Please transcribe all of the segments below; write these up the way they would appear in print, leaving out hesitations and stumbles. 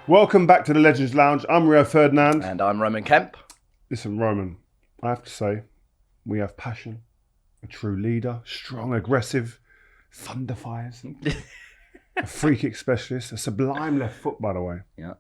Welcome back to the Legends Lounge. I'm Rio Ferdinand. And I'm Roman Kemp. Listen, Roman, I have to say, we have passion, a true leader, strong, aggressive, thunder fires, a free kick specialist, a sublime left foot, by the way. Yeah.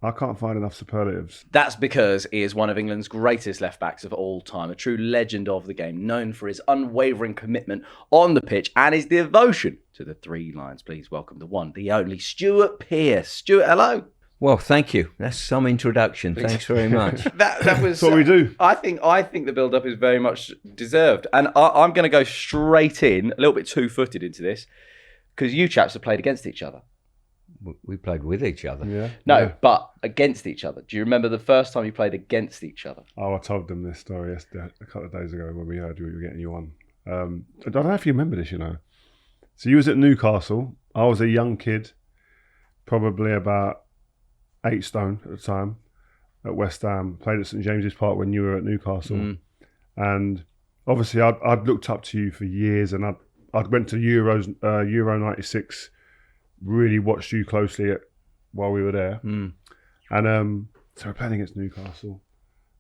I can't find enough superlatives. That's because he is one of England's greatest left-backs of all time, a true legend of the game, known for his unwavering commitment on the pitch and his devotion to the three lines. Please welcome the one, the only, Stuart Pearce. Stuart, hello. Well, thank you. That's some introduction. Thanks very much. That was That's what we do. I think the build-up is very much deserved. And I'm going to go straight in, a little bit two-footed into this, because you chaps have played against each other. We played with each other. Yeah. No, Yeah. but against each other. Do you remember the first time you played against each other? Oh, I told them this story yesterday, a couple of days ago when we heard you were getting you on. I don't know if you remember this, you know. So you was at Newcastle. I was a young kid, probably about 8 stone at the time, at West Ham. Played at St James's Park when you were at Newcastle. And obviously I'd looked up to you for years, and I'd went to Euro 96, really watched you closely while we were there. And so we're playing against Newcastle.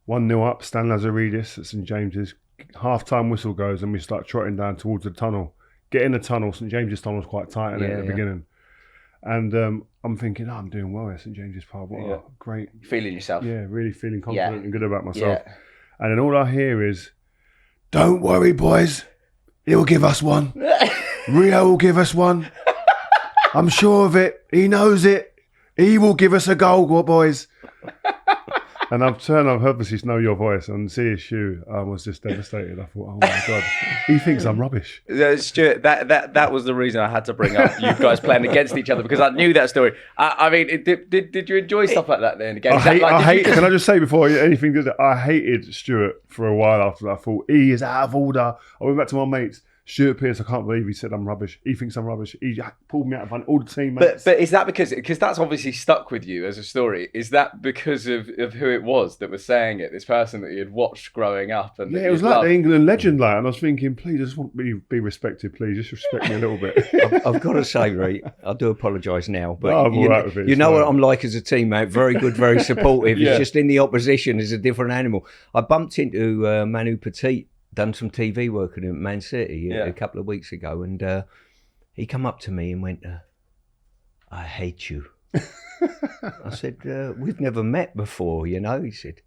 1-0 up, Stan Lazaridis at St James's. Half-time whistle goes and we start trotting down towards the tunnel. Get in the tunnel. St James's tunnel was quite tight at the beginning. And I'm thinking, I'm doing well at St James's Park. What a great... Feeling yourself. Yeah, really feeling confident and good about myself. Yeah. And then all I hear is, don't worry, boys. He'll give us one. Rio will give us one. I'm sure of it. He knows it. He will give us a goal, boys. And I've obviously know your voice and see his shoe. I was just devastated. I thought, oh my God, he thinks I'm rubbish. Stuart, that was the reason I had to bring up you guys playing against each other, because I knew that story. I mean, did you enjoy stuff like that then? Again, Can I just say before anything did that, I hated Stuart for a while after that. I thought he is out of order. I went back to my mates. Stuart Pearce, I can't believe he said I'm rubbish. He thinks I'm rubbish. He pulled me out of fun. All the teammates. But is that because that's obviously stuck with you as a story? Is that because of who it was that was saying it? This person that you had watched growing up, and yeah, it was like the England legend, like. And I was thinking, please, I just want to be respected. Please, just respect me a little bit. I've got to say, Ray, I do apologise now, but I'm all right with it. You know what I'm like as a teammate. Very good, very supportive. Yeah. It's just in the opposition is a different animal. I bumped into Manu Petit. Done some TV work at Man City a couple of weeks ago, and he come up to me and went, I hate you. I said, we've never met before, you know. He said,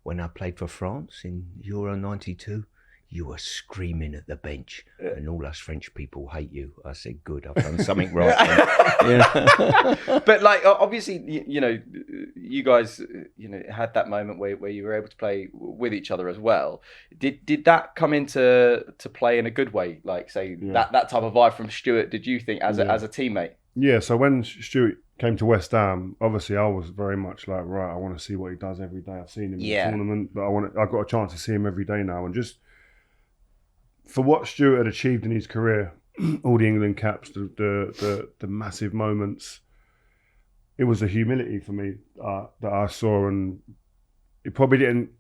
when I played for France in Euro 92, you were screaming at the bench and all us French people hate you. I said, good, I've done something right. But like, obviously, you guys, had that moment where you were able to play with each other as well. Did that come into play in a good way? Like, say, that type of vibe from Stuart, did you think as a teammate? Yeah, so when Stuart came to West Ham, obviously I was very much like, right, I want to see what he does every day. I've seen him in the tournament, but I've got a chance to see him every day now. And just for what Stuart had achieved in his career, all the England caps, the massive moments, it was a humility for me that I saw, and it probably didn't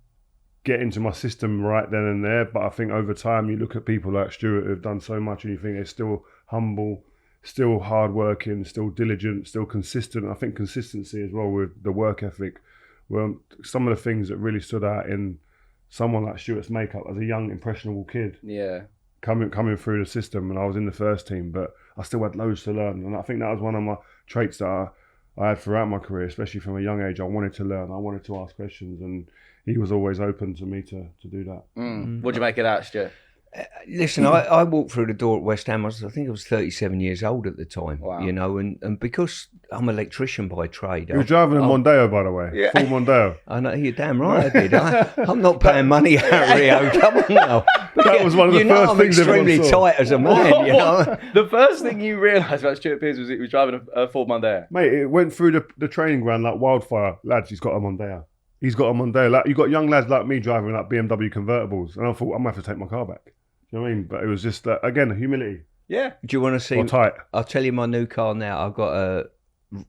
get into my system right then and there, but I think over time you look at people like Stuart who've done so much and you think they're still humble, still hardworking, still diligent, still consistent. I think consistency as well with the work ethic were some of the things that really stood out in someone like Stuart's makeup as a young, impressionable kid. Yeah. Coming through the system, and I was in the first team, but I still had loads to learn. And I think that was one of my traits that I had throughout my career, especially from a young age. I wanted to learn. I wanted to ask questions, and he was always open to me to do that. What'd you make of that, Stuart? Listen, I walked through the door at West Ham. I think I was 37 years old at the time. Wow. And because I'm an electrician by trade. You were driving a Mondeo, by the way. Yeah. Full Mondeo. I know, you're damn right I did. I'm not paying money out, Rio. Come on now. That was one of the first things everyone I'm extremely saw. tight as a man, you know. The first thing you realised about Stuart Pearce was he was driving a Ford Mondeo. Mate, it went through the training ground like wildfire. Lads, he's got a Mondeo. He's got a Mondeo. Like, you got young lads like me driving like BMW convertibles. And I thought, I'm going to have to take my car back. You know what I mean? But it was just, again, humility. Yeah. Do you want to see? Or tight. I'll tell you my new car now. I've got a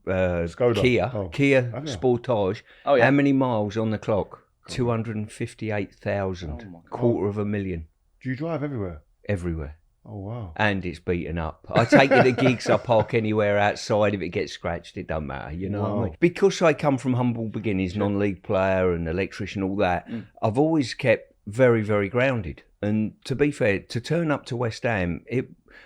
Skoda. Kia Sportage. Oh, yeah. How many miles on the clock? 258,000. Oh, my God. 250,000. Do you drive everywhere? Everywhere. Oh, wow. And it's beaten up. I take it to gigs, I park anywhere outside. If it gets scratched, it don't matter, you know what I mean? Because I come from humble beginnings, non-league player and electrician, all that, I've always kept very, very grounded. And to be fair, to turn up to West Ham,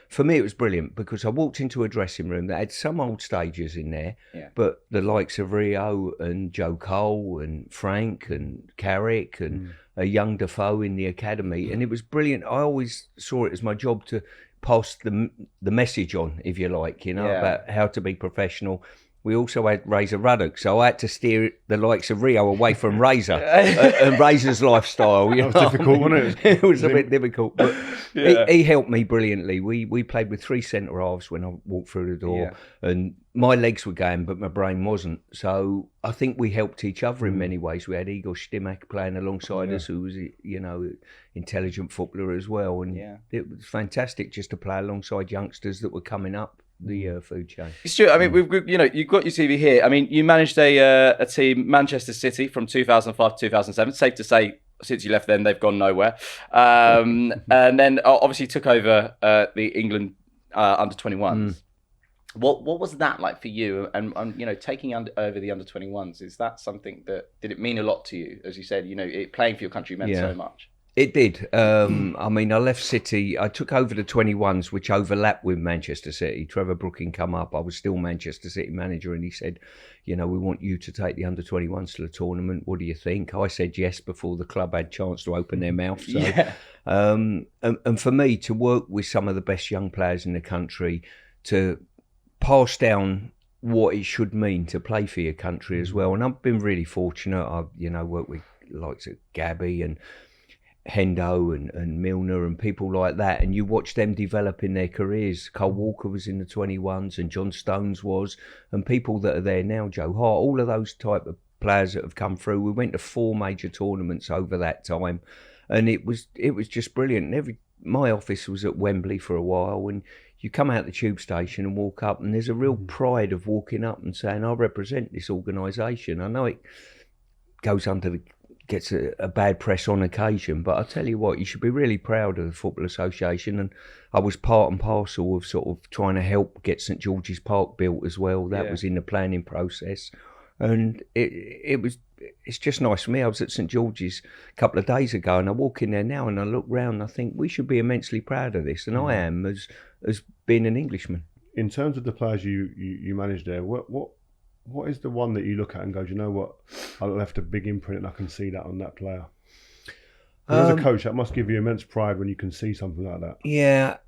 for me it was brilliant, because I walked into a dressing room that had some old stagers in there, but the likes of Rio and Joe Cole and Frank and Carrick and a young Defoe in the academy, and it was brilliant. I always saw it as my job to pass the message on, if you like, you know, about how to be professional. We also had Razor Ruddock, so I had to steer the likes of Rio away from Razor and Razor's lifestyle. You that was difficult, wasn't it? It was a bit difficult, but he helped me brilliantly. We played with 3 centre halves when I walked through the door, and my legs were going, but my brain wasn't. So I think we helped each other in many ways. We had Igor Stimac playing alongside us, who was, you know, intelligent footballer as well, and it was fantastic just to play alongside youngsters that were coming up the food chain. Stuart, I mean, we've you know, you've got your CV here. I mean, you managed a team, Manchester City, from 2005 to 2007. Safe to say, since you left then, they've gone nowhere. And then obviously took over the England under 21s. What was that like for you? And you know, taking over the under 21s, is that something that did it mean a lot to you? As you said, you know, playing for your country meant so much. It did. I mean, I left City. I took over the 21s, which overlapped with Manchester City. Trevor Brooking come up. I was still Manchester City manager, and he said, you know, we want you to take the under 21s to the tournament. What do you think? I said yes before the club had a chance to open their mouth. So, and for me, to work with some of the best young players in the country, to pass down what it should mean to play for your country as well. And I've been really fortunate. I've, you know, worked with likes of Gabby and Hendo and Milner and people like that, and you watch them develop in their careers. Cole Walker was in the 21s, and John Stones was, and people that are there now, Joe Hart, all of those type of players that have come through. We went to 4 major tournaments over that time, and it was just brilliant. And my office was at Wembley for a while, and you come out the tube station and walk up, and there's a real pride of walking up and saying, I represent this organisation. I know it gets a bad press on occasion, but I tell you what, you should be really proud of the Football Association. And I was part and parcel of sort of trying to help get St George's Park built as well. That was in the planning process, and it's just nice for me. I was at St George's a couple of days ago, and I walk in there now and I look round and I think we should be immensely proud of this, and I am as being an Englishman. In terms of the players you managed there, what is the one that you look at and go, do you know what, I left a big imprint and I can see that on that player? As a coach, that must give you immense pride when you can see something like that. Yeah,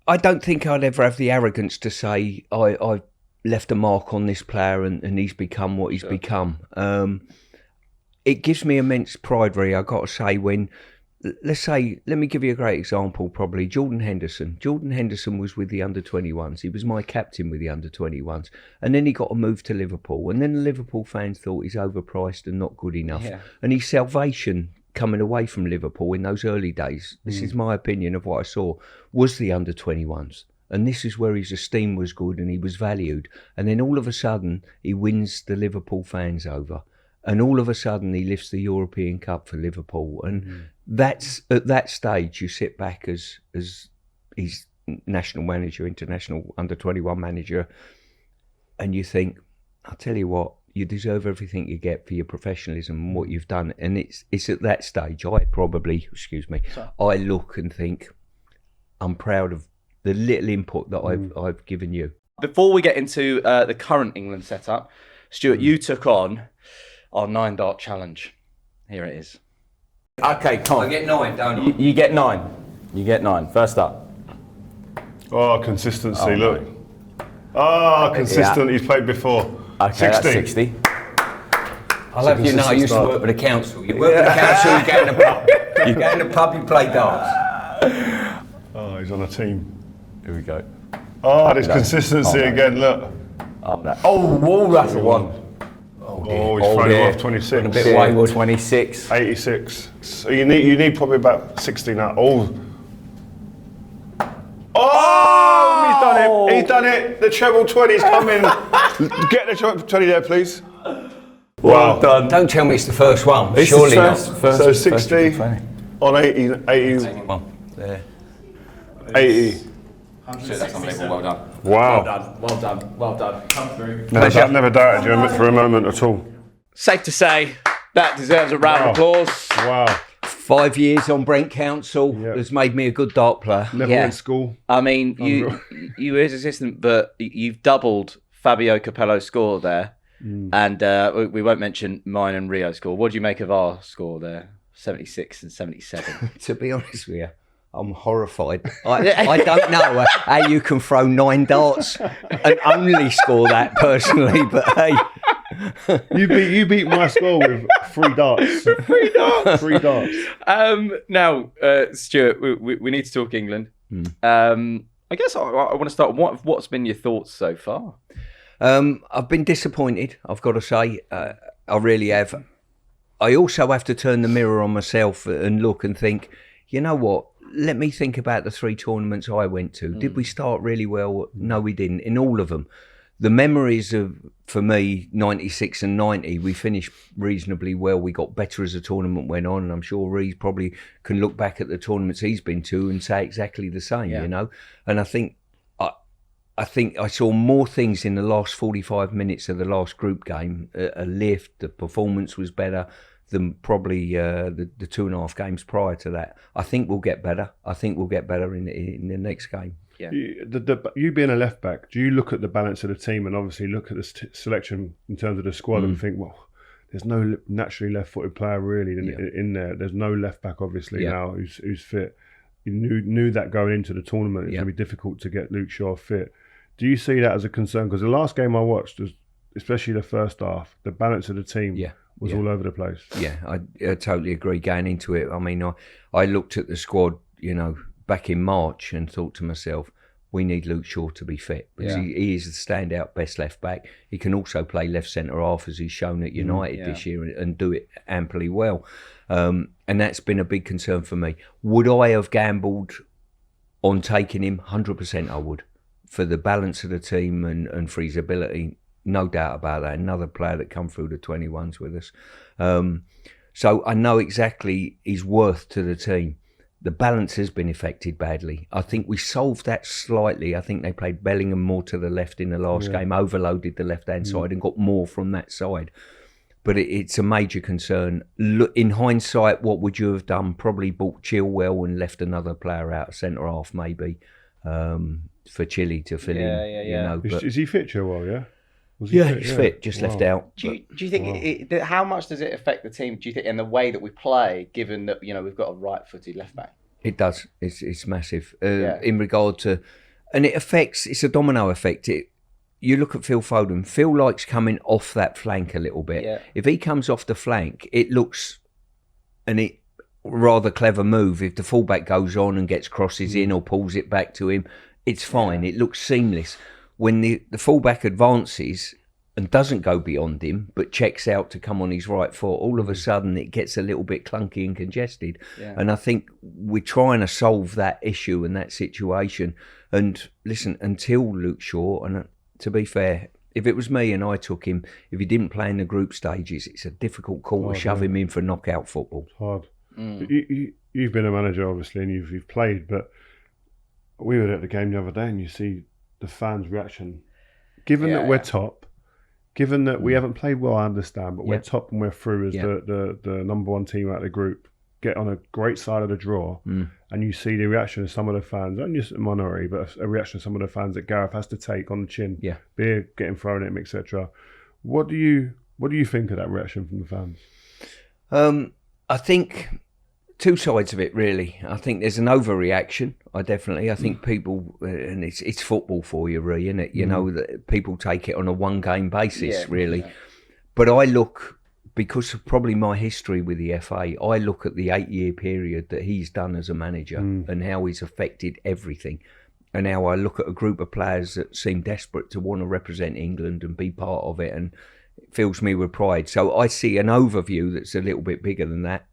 I don't think I'd ever have the arrogance to say I left a mark on this player and he's become what he's become. It gives me immense pride, really, I've got to say, when... let me give you a great example, probably. Jordan Henderson. Jordan Henderson was with the under-21s. He was my captain with the under-21s. And then he got a move to Liverpool. And then the Liverpool fans thought he's overpriced and not good enough. Yeah. And his salvation coming away from Liverpool in those early days, this is my opinion of what I saw, was the under-21s. And this is where his esteem was good and he was valued. And then all of a sudden, he wins the Liverpool fans over. And all of a sudden, he lifts the European Cup for Liverpool. And that's at that stage, you sit back as his national manager, international under-21 manager, and you think, I'll tell you what, you deserve everything you get for your professionalism and what you've done. And it's at that stage, I look and think, I'm proud of the little input that I've given you. Before we get into the current England setup, Stuart, you took on our 9-dart challenge. Here it is. Okay, come on. I get 9, don't I? You get 9. You get 9. First up. Oh, consistency, look. Oh, consistent. He's played before. Okay, 60. That's 60. I'll have you know, I used to work with the council. You work with the council, you go in the pub. You go in the pub, you play darts. Oh, he's on a team. Here we go. Oh, there's consistency again, look. Oh, that's a 1. Oh, he's thrown him off 26. A bit wayward. 26. 86. So you need probably about 60 now. Oh, he's done it. He's done it. The treble 20's coming. Get the treble 20 there, please. Well done. Don't tell me it's the first one. It's surely first, not. So 60 on 80. 81. There. 80. Shit, that's unbelievable. Well done. Wow. Well done. Come through. Never doubted you for a moment at all. Safe to say that deserves a round of applause. Wow. 5 years on Brent Council has made me a good dart player. Never went to school. I mean, you were his assistant, but you've doubled Fabio Capello's score there. And we won't mention mine and Rio's score. What do you make of our score there? 76 and 77. To be honest with you, I'm horrified. I don't know how you can throw 9 darts and only score that personally, but hey. You beat my score with 3 darts. 3 darts. 3 darts. Now, Stuart, we need to talk England. I guess I want to start. What's been your thoughts so far? I've been disappointed, I've got to say. I really have. I also have to turn the mirror on myself and look and think, you know what? Let me think about the 3 tournaments I went to. Did we start really well? No, we didn't. In all of them. The memories of, for me, 96 and 90, we finished reasonably well. We got better as the tournament went on, and I'm sure Reece probably can look back at the tournaments he's been to and say exactly the same, you know? And I think I saw more things in the last 45 minutes of the last group game, a lift, the performance was better than probably the 2.5 games prior to that. I think we'll get better. I think we'll get better in the next game. Yeah. You being a left back, do you look at the balance of the team and obviously look at the selection in terms of the squad and think, well, there's no naturally left-footed player really in there. There's no left back obviously now who's fit. You knew that going into the tournament, it's going to be difficult to get Luke Shaw fit. Do you see that as a concern? Because the last game I watched, was, especially the first half, the balance of the team was all over the place. Yeah, I totally agree going into it. I mean, I looked at the squad, you know, back in March and thought to myself, we need Luke Shaw to be fit because he is the standout best left back. He can also play left centre half as he's shown at United this year and do it amply well. And that's been a big concern for me. Would I have gambled on taking him? 100% I would. For the balance of the team and for his ability, no doubt about that. Another player that come through the 21s with us. So I know exactly his worth to the team. The balance has been affected badly. I think we solved that slightly. I think they played Bellingham more to the left in the last game, overloaded the left-hand side and got more from that side. But it's a major concern. Look, in hindsight, what would you have done? Probably bought Chilwell and left another player out, centre-half maybe, for Chile to fill in. You know, is he fit, Chilwell, yeah? He's fit, just left out. Do you think how much does it affect the team? Do you think in the way that we play, given that we've got a right-footed left back? It does. It's massive in regard to, and it affects. It's a domino effect. You look at Phil Foden. Phil likes coming off that flank a little bit. Yeah. If he comes off the flank, it looks rather clever move. If the fullback goes on and gets crosses in or pulls it back to him, it's fine. It looks seamless. When the fullback advances and doesn't go beyond him, but checks out to come on his right foot, all of a sudden it gets a little bit clunky and congested. Yeah. And I think we're trying to solve that issue and that situation. And listen, until Luke Shaw, and to be fair, if it was me and I took him, if he didn't play in the group stages, it's a difficult call to shove him in for knockout football. It's hard. You've been a manager, obviously, and you've played, but we were at the game the other day and you see the fans' reaction. Given that we're top, given that we haven't played well, I understand, but we're top and we're through as the number one team out of the group, get on a great side of the draw, and you see the reaction of some of the fans, only just a minority, but a reaction of some of the fans that Gareth has to take on the chin, beer getting thrown at him, etc. What do you think of that reaction from the fans? I think two sides of it, really. I think there's an overreaction. I think people, and it's football for you, really, isn't it? You know, that people take it on a one-game basis, really. Yeah. But I look, because of probably my history with the FA, I look at the 8-year period that he's done as a manager and how he's affected everything. And now I look at a group of players that seem desperate to want to represent England and be part of it, and it fills me with pride. So I see an overview that's a little bit bigger than that.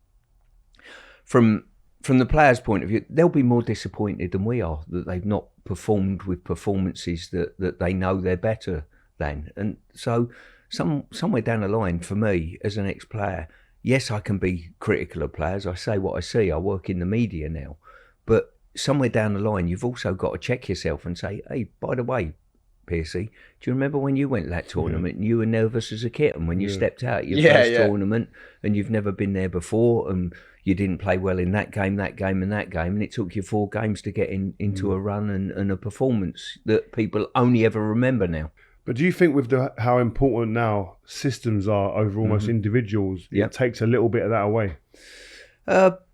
From the players' point of view, they'll be more disappointed than we are that they've not performed with performances that they know they're better than. And so somewhere down the line, for me, as an ex-player, yes, I can be critical of players. I say what I see. I work in the media now. But somewhere down the line, you've also got to check yourself and say, hey, by the way, Pearcey, do you remember when you went to that tournament and you were nervous as a kitten when you stepped out at your first tournament and you've never been there before and you didn't play well in that game, and it took you 4 games to get into a run and a performance that people only ever remember now. But do you think with how important now systems are over almost individuals, it takes a little bit of that away?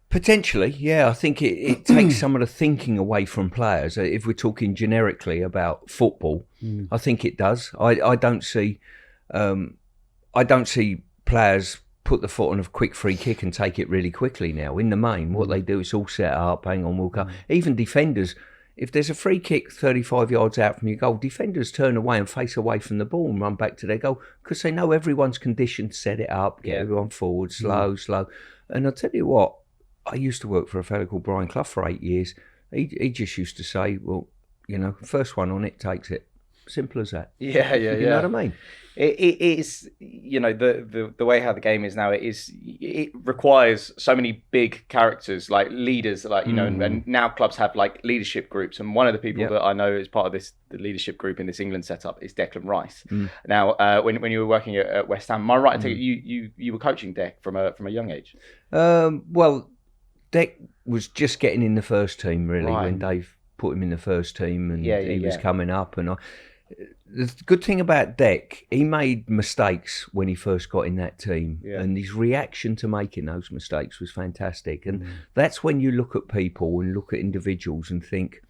Potentially, yeah. I think it takes some of the thinking away from players. If we're talking generically about football, I think it does. I don't see players put the foot on a quick free kick and take it really quickly now. In the main, what they do is all set up, hang on, we'll come. Even defenders, if there's a free kick 35 yards out from your goal, defenders turn away and face away from the ball and run back to their goal because they know everyone's conditioned to set it up, get everyone forward, slow. And I'll tell you what, I used to work for a fellow called Brian Clough for 8 years. He just used to say, well, first one on it takes it. Simple as that. Yeah. You know what I mean? It is, the way how the game is now, it requires so many big characters, like leaders, like, and now clubs have like leadership groups. And one of the people that I know is part of the leadership group in this England setup is Declan Rice. Now, when you were working at West Ham, am I right in thinking you were coaching Dec from a young age? Well, Dec was just getting in the first team, really, when Dave put him in the first team and he was coming up. And the good thing about Dec, he made mistakes when he first got in that team. And his reaction to making those mistakes was fantastic. And that's when you look at people and look at individuals and think,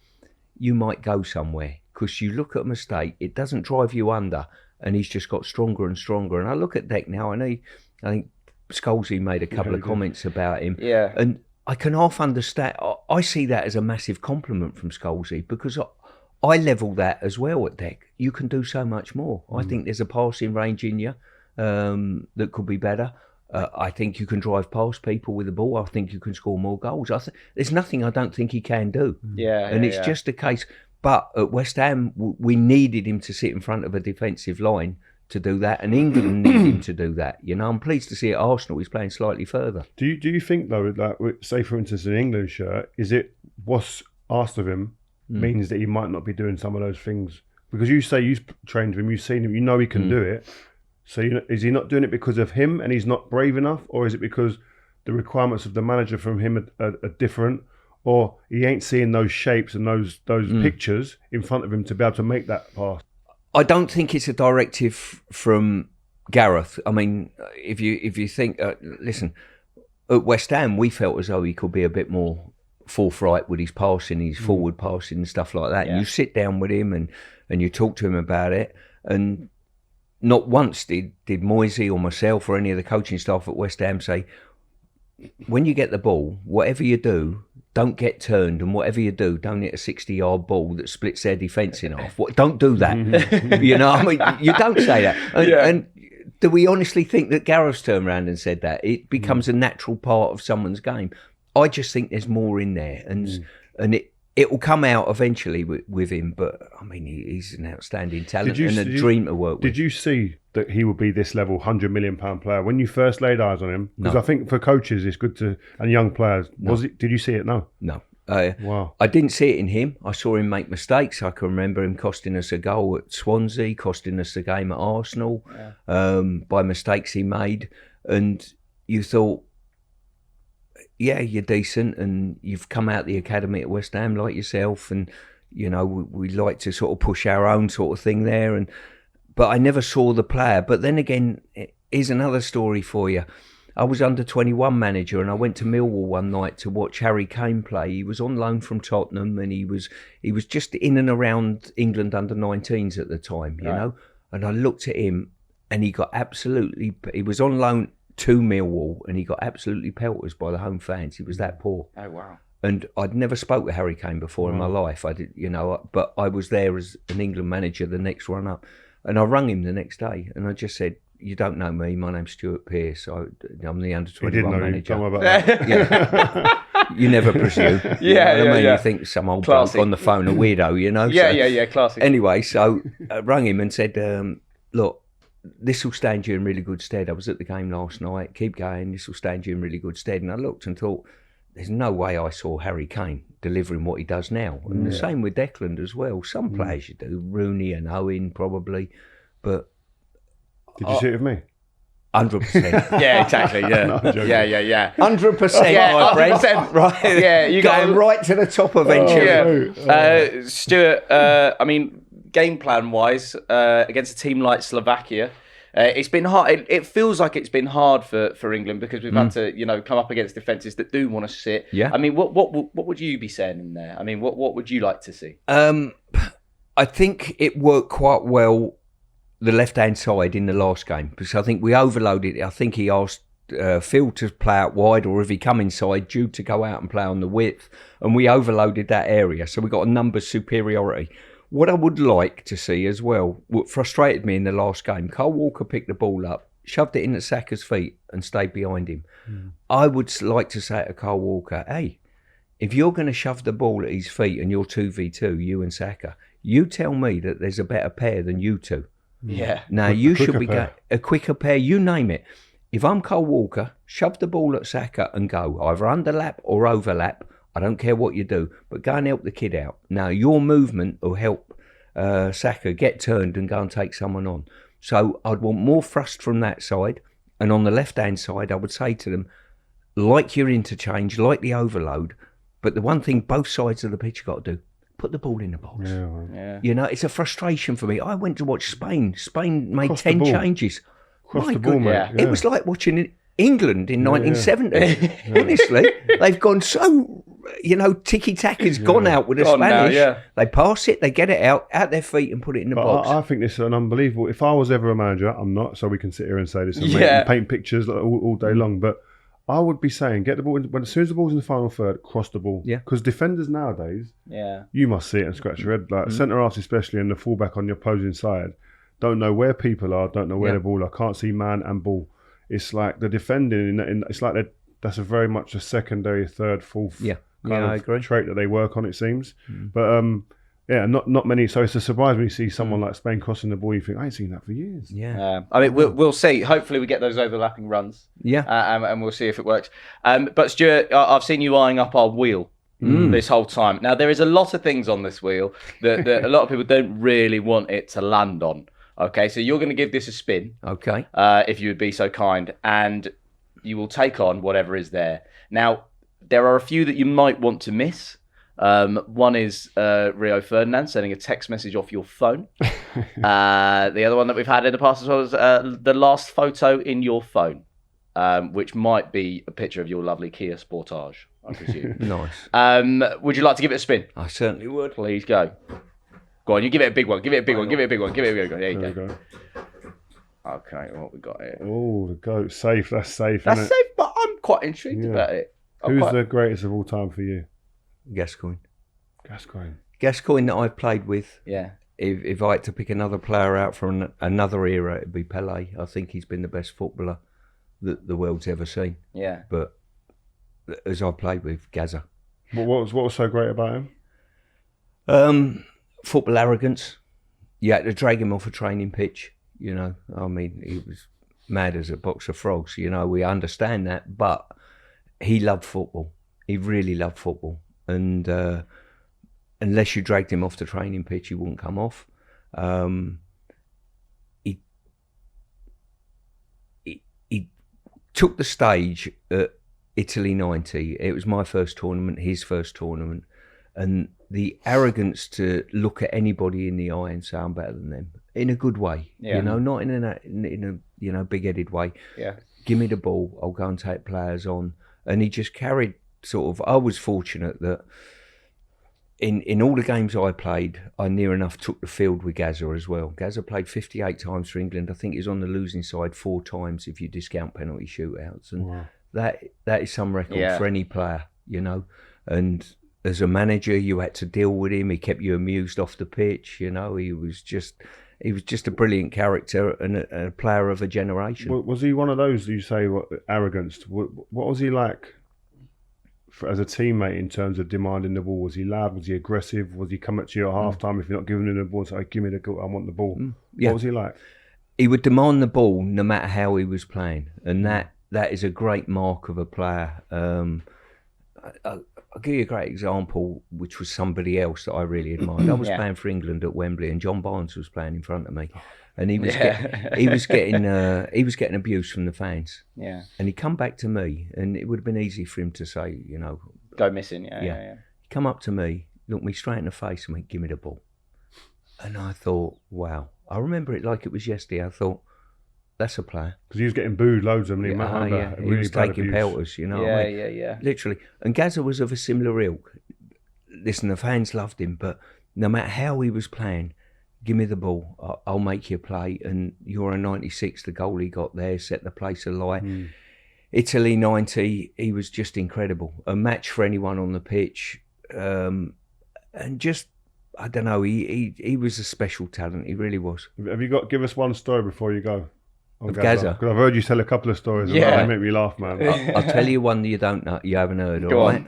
you might go somewhere. Because you look at a mistake, it doesn't drive you under. And he's just got stronger and stronger. And I look at Dec now, and I think Scholesy made a couple of comments about him. And I can half understand. I see that as a massive compliment from Scholesy because I level that as well at Dec. You can do so much more. I think there's a passing range in you that could be better. I think you can drive past people with the ball. I think you can score more goals. There's nothing I don't think he can do. It's just a case. But at West Ham, we needed him to sit in front of a defensive line to do that, and England need him to do that. I'm pleased to see at Arsenal he's playing slightly further. Do you think though, that say for instance an England shirt, is it what's asked of him means that he might not be doing some of those things? Because you say you've trained him, you've seen him, you know he can do it. So is he not doing it because of him and he's not brave enough, or is it because the requirements of the manager from him are different, or he ain't seeing those shapes and those pictures in front of him to be able to make that pass? I don't think it's a directive from Gareth. I mean, if you think, listen, at West Ham, we felt as though he could be a bit more forthright with his passing, his forward passing and stuff like that. And you sit down with him and you talk to him about it. And not once did Moisey or myself or any of the coaching staff at West Ham say, when you get the ball, whatever you do, don't get turned, and whatever you do, don't hit a 60-yard ball that splits their defence in half. Don't do that. I mean, you don't say that. And do we honestly think that Gareth's turned around and said that? It becomes a natural part of someone's game. I just think there's more in there, and it will come out eventually with him. But I mean, he's an outstanding talent and a dream to work with. Did you see that he would be this level £100 million player when you first laid eyes on him? Because I think for coaches it's good to, and young players. Did you see it? No. Wow. I didn't see it in him. I saw him make mistakes. I can remember him costing us a goal at Swansea, costing us a game at Arsenal by mistakes he made. And you thought, yeah, you're decent and you've come out the academy at West Ham like yourself, and we like to sort of push our own sort of thing there. But I never saw the player. But then again, here's another story for you. I was under 21 manager and I went to Millwall one night to watch Harry Kane play. He was on loan from Tottenham and he was just in and around England under 19s at the time, you know. And I looked at him and he was on loan to Millwall and he got absolutely pelters by the home fans. He was that poor. Oh, wow. And I'd never spoke to Harry Kane before in my life. I did, but I was there as an England manager the next run up. And I rung him the next day and I just said, you don't know me, my name's Stuart Pearce. I'm the under 21 manager. Don't worry about that. You never presume. You think some old bloke on the phone, a weirdo, classic. Anyway, so I rung him and said, look, this will stand you in really good stead. I was at the game last night, keep going, this will stand you in really good stead. And I looked and thought, there's no way I saw Harry Kane. delivering what he does now. And the same with Declan as well. Some players you do, Rooney and Owen probably, but... Did you see it with me? 100%. Yeah, exactly. Yeah, No, I'm joking. yeah. 100%, Yeah, my friend. 100%, right. Yeah, you Going right to the top eventually. Yeah. Stuart, I mean, game plan wise, against a team like Slovakia, it's been hard. It feels like it's been hard for England because we've had to, come up against defences that do want to sit. Yeah. I mean, what would you be saying in there? I mean, what would you like to see? I think it worked quite well, the left-hand side in the last game, because I think we overloaded it. I think he asked Phil to play out wide, or if he come inside, Jude to go out and play on the width, and we overloaded that area. So we got a numbers superiority. What I would like to see as well, what frustrated me in the last game, Kyle Walker picked the ball up, shoved it into Saka's feet and stayed behind him. I would like to say to Kyle Walker, hey, if you're going to shove the ball at his feet and you're 2v2, you and Saka, you tell me that there's a better pair than you two. Yeah. Now, you should be a quicker pair, you name it. If I'm Kyle Walker, shove the ball at Saka and go, either underlap or overlap. I don't care what you do, but go and help the kid out. Now, your movement will help Saka get turned and go and take someone on. So I'd want more thrust from that side. And on the left-hand side, I would say to them, like your interchange, like the overload, but the one thing both sides of the pitch got to do, put the ball in the box. Yeah. It's a frustration for me. I went to watch Spain. Spain made Cross the 10 ball. changes. Cross My the ball, God, mate. It was like watching England in 1970. Honestly, they've gone so, tiki-taka's gone out with the Spanish. They pass it, they get it out their feet and put it in the box. I think this is an unbelievable... If I was ever a manager, I'm not, so we can sit here and say this and paint pictures all day long, but I would be saying, get the ball, as soon as the ball's in the final third, cross the ball. Yeah. Because defenders nowadays, you must see it and scratch your head. Like centre-halves especially, and the fullback on your opposing side, don't know where people are, don't know where the ball are, can't see man and ball. It's like the defending, it's like that's a very much a secondary, third, fourth I agree. trait that they work on, it seems. But not many. So it's a surprise when you see someone like Spain crossing the ball. You think, I ain't seen that for years. Yeah. I mean, we'll see. Hopefully, we get those overlapping runs. Yeah. And we'll see if it works. But Stuart, I've seen you eyeing up our wheel this whole time. Now, there is a lot of things on this wheel that a lot of people don't really want it to land on. Okay, so you're going to give this a spin. Okay. If you would be so kind, and you will take on whatever is there. Now, there are a few that you might want to miss. One is Rio Ferdinand sending a text message off your phone. The other one that we've had in the past as well is the last photo in your phone, which might be a picture of your lovely Kia Sportage, I presume. Nice. Would you like to give it a spin? I certainly would. Please go. Go on, you give it a big one. Give it a big one. Give it a big one. Give it a big one. There you go. Okay, what we got here? Oh, the goat. Safe. That's safe. That's isn't safe, but I'm quite intrigued about it. Who's the greatest of all time for you? Gascoigne. Gascoigne that I've played with. Yeah. If I had to pick another player out from another era, it'd be Pelé. I think he's been the best footballer that the world's ever seen. Yeah. But as I played with Gazza. What was so great about him? Football arrogance. You had to drag him off a training pitch. I mean, he was mad as a box of frogs. We understand that, but he loved football. He really loved football, and unless you dragged him off the training pitch, he wouldn't come off. He took the stage at Italy '90. It was my first tournament, his first tournament, and the arrogance to look at anybody in the eye and say I'm better than them in a good way, not in a big-headed way. Yeah. Give me the ball, I'll go and take players on. And he just carried I was fortunate that in all the games I played, I near enough took the field with Gazza as well. Gazza played 58 times for England. I think he's on the losing side 4 times if you discount penalty shootouts. And that is some record for any player, And as a manager, you had to deal with him. He kept you amused off the pitch. He was just a brilliant character and a player of a generation. Was he one of those, you say, arrogance? What was he like as a teammate in terms of demanding the ball? Was he loud? Was he aggressive? Was he come at you at half time if you're not giving him the ball? Say, give me the ball, I want the ball. What was he like? He would demand the ball no matter how he was playing. And that is a great mark of a player. I'll give you a great example, which was somebody else that I really admired. I was playing for England at Wembley, and John Barnes was playing in front of me, and he was getting abuse from the fans. Yeah, and he come back to me, and it would have been easy for him to say, go missing. Yeah. He come up to me, looked me straight in the face, and went, "Give me the ball." And I thought, wow. I remember it like it was yesterday. I thought, that's a player. Because he was getting booed loads of them. He Really was taking pelters, Yeah. Literally. And Gazza was of a similar ilk. Listen, the fans loved him, but no matter how he was playing, give me the ball, I'll make you play. And Euro 96, the goal he got there, set the place alight. Italy 90, he was just incredible. A match for anyone on the pitch. And just, I don't know, he was a special talent. He really was. Have you got, give us one story before you go. Of Gazza? Because I've heard you tell a couple of stories. Yeah. They make me laugh, man. I'll tell you one that you haven't heard, Go all right?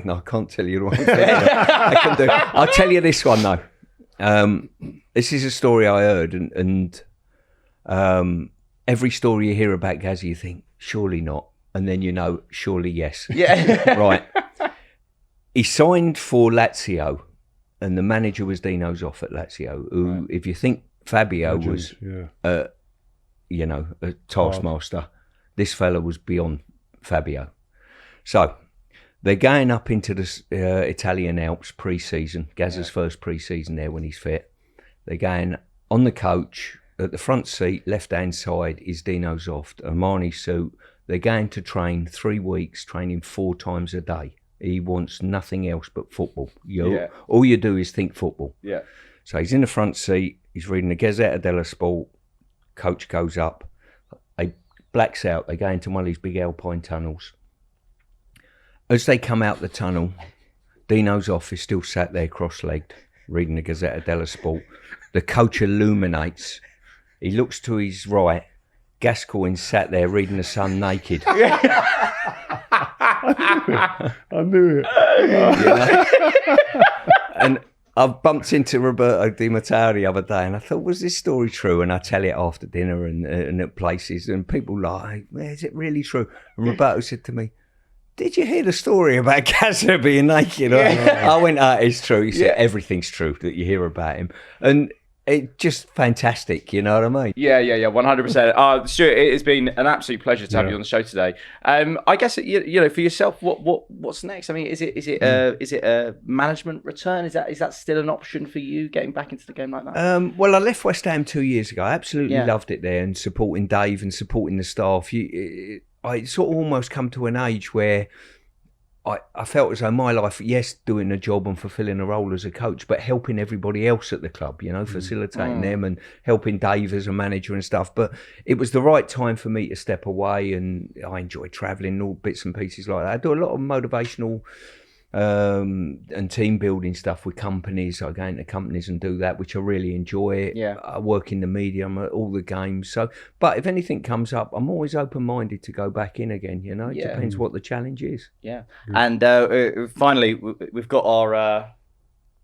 No, I can't tell you the one thing. I can do. I'll tell you this one, though. This is a story I heard, and every story you hear about Gazza, you think, surely not. And then surely yes. Yeah. Right. He signed for Lazio, and the manager was Dino Zoff at Lazio, who, if you think Fabio was, a taskmaster, this fella was beyond Fabio. So they're going up into the Italian Alps pre-season. Gazza's first pre-season there when he's fit. They're going on the coach. At the front seat, left-hand side, is Dino Zoff, a Armani suit. They're going to train 3 weeks, training 4 times a day. He wants nothing else but football. All you do is think football. Yeah. So he's in the front seat. He's reading the Gazzetta dello Sport. Coach goes up. They blacks out. They go into one of these big alpine tunnels. As they come out the tunnel, Dino's office still sat there cross-legged, reading the Gazzetta dello Sport. The coach illuminates. He looks to his right. Gascoigne sat there reading The Sun naked. I knew it. And I bumped into Roberto Di Matteo the other day, and I thought, was this story true? And I tell it after dinner and at places, and people like, is it really true? And Roberto said to me, did you hear the story about Gazza being naked? I went, it's true. He said, everything's true that you hear about him. And it's just fantastic, you know what I mean? Yeah, 100%. Stuart, it has been an absolute pleasure to have you on the show today. I guess for yourself, what's next? I mean, is it a management return? Is that still an option for you, getting back into the game like that? Well, I left West Ham 2 years ago. I absolutely loved it there, and supporting Dave and supporting the staff. I sort of almost come to an age where I felt as though my life, yes, doing a job and fulfilling a role as a coach, but helping everybody else at the club, facilitating them and helping Dave as a manager and stuff. But it was the right time for me to step away, and I enjoy travelling and all bits and pieces like that. I do a lot of motivational and team building stuff with companies. I go into companies and do that, which I really enjoy. I work in the media, I'm at all the games. But if anything comes up, I'm always open-minded to go back in again. It depends what the challenge is. And finally, we've got our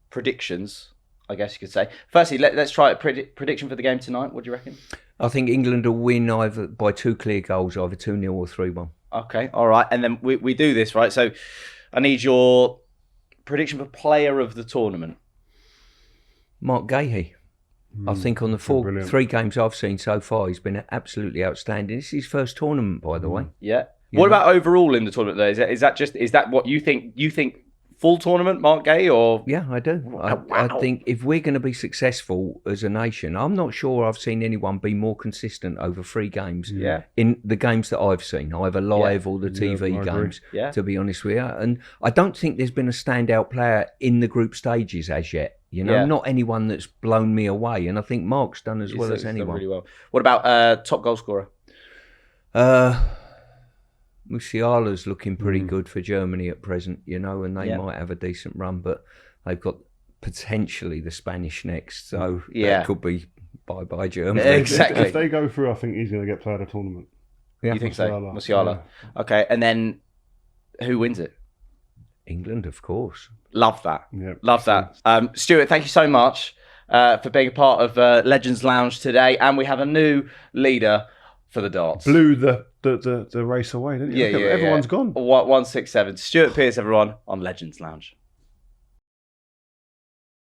predictions, I guess you could say. Firstly, let's try a prediction for the game tonight. What do you reckon? I think England will win either by 2 clear goals, either 2-0 or 3-1. Okay, all right. And then we do this, right? So I need your prediction for player of the tournament. Mark Gahey. I think on the 3 games I've seen so far, he's been absolutely outstanding. This is his first tournament, by the way. Yeah. What about overall in the tournament though? Is that what you think? You think full tournament, Mark Gahey, or? Yeah, I do. I think if we're going to be successful as a nation, I'm not sure I've seen anyone be more consistent over 3 games. In the games that I've seen, either live or the TV games. To be honest with you, and I don't think there's been a standout player in the group stages as yet. Not anyone that's blown me away, and I think Mark's done as well as anyone. Really well. What about top goal scorer? Musiala's looking pretty good for Germany at present, and they might have a decent run, but they've got potentially the Spanish next, so that could be bye-bye Germany. Exactly. If they go through, I think he's going to get player of the tournament. You think so? Musiala. Yeah. Okay, and then who wins it? England, of course. Love that. Yep. Love that. Stuart, thank you so much for being a part of Legends Lounge today, and we have a new leader for the darts. Blew the race away, didn't you? Yeah, Everyone's gone. 167. Stuart Pearce, everyone, on Legends Lounge.